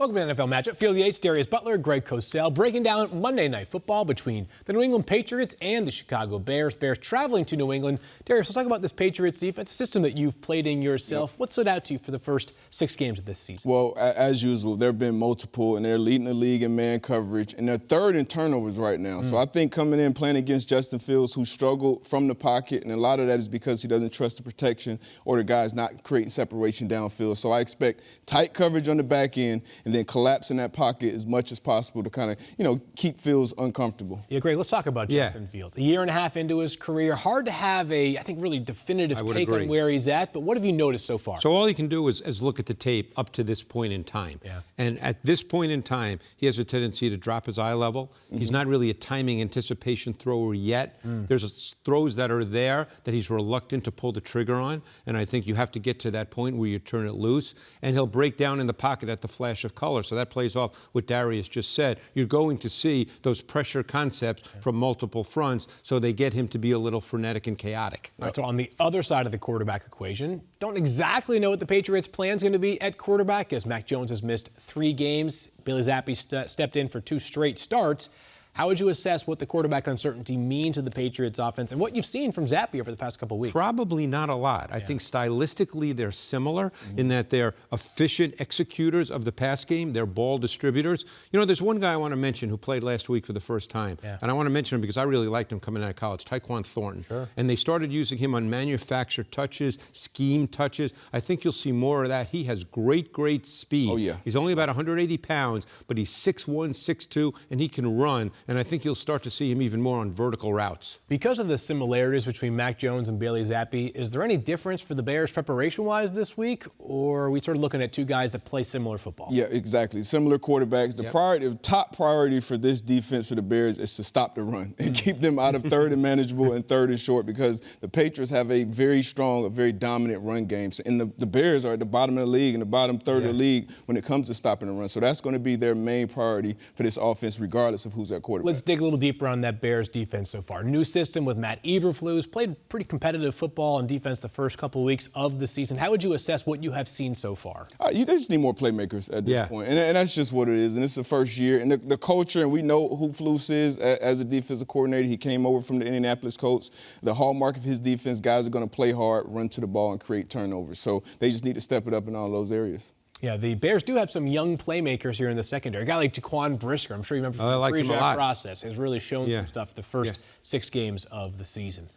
Welcome to NFL Matchup. Field Yates, Darius, Butler, Greg Cosell breaking down Monday Night Football between the New England Patriots and the Chicago Bears. Bears traveling to New England. Darius, let's talk about this Patriots defense, a system that you've played in yourself. Yep. What stood out to you for the first 6 games of this season? Well, as usual, there have been multiple, and they're leading the league in man coverage, and they're third in turnovers right now. So I think coming in playing against Justin Fields, who struggled from the pocket, and a lot of that is because he doesn't trust the protection or the guys not creating separation downfield. So I expect tight coverage on the back end and then collapse in that pocket as much as possible to kind of, keep Fields uncomfortable. Yeah, Greg, let's talk about Justin Fields. A year and a half into his career, hard to have a, I think, really definitive take on where he's at, but what have you noticed so far? So all he can do is look at the tape up to this point in time. Yeah. And at this point in time, he has a tendency to drop his eye level. He's not really a timing anticipation thrower yet. There's throws that are there that he's reluctant to pull the trigger on, and I think you have to get to that point where you turn it loose, and he'll break down in the pocket at the flash of color. So that plays off what Darius just said. You're going to see those pressure concepts from multiple fronts, so they get him to be a little frenetic and chaotic. All right, so on the other side of the quarterback equation, don't exactly know what the Patriots' plan is going to be at quarterback, as Mac Jones has missed 3 games. Billy Zappi stepped in for 2 straight starts. How would you assess what the quarterback uncertainty means to the Patriots offense and what you've seen from Zappi over the past couple of weeks? Probably not a lot. I think stylistically they're similar in that they're efficient executors of the pass game. They're ball distributors. There's one guy I want to mention who played last week for the first time. And I want to mention him because I really liked him coming out of college, Tyquan Thornton. Sure. And they started using him on manufactured touches, scheme touches. I think you'll see more of that. He has great speed. Oh, yeah. He's only about 180 pounds, but he's 6'1", 6'2", and he can run. And I think you'll start to see him even more on vertical routes. Because of the similarities between Mac Jones and Bailey Zappi, is there any difference for the Bears preparation-wise this week, or are we sort of looking at 2 guys that play similar football? Yeah, exactly. Similar quarterbacks. The top priority for this defense for the Bears is to stop the run and keep them out of third and manageable and third and short, because the Patriots have a very strong, a very dominant run game. And the Bears are at the bottom of the league and the bottom third of the league when it comes to stopping the run. So that's going to be their main priority for this offense, regardless of who's at quarterback. Let's dig a little deeper on that Bears defense so far. New system with Matt Eberflus, played pretty competitive football on defense the first couple of weeks of the season. How would you assess what you have seen so far? They just need more playmakers at this point. And that's just what it is. And it's the first year. And the culture, and we know who Flus is as a defensive coordinator. He came over from the Indianapolis Colts. The hallmark of his defense, guys are going to play hard, run to the ball, and create turnovers. So they just need to step it up in all those areas. Yeah, the Bears do have some young playmakers here in the secondary. A guy like Jaquan Brisker, I'm sure you remember from the pre-draft process, has really shown some stuff the first 6 games of the season.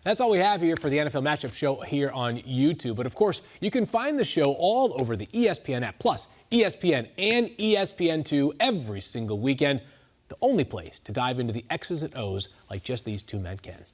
That's all we have here for the NFL Matchup Show here on YouTube. But, of course, you can find the show all over the ESPN app, plus ESPN and ESPN2 every single weekend. The only place to dive into the X's and O's like just these 2 men can.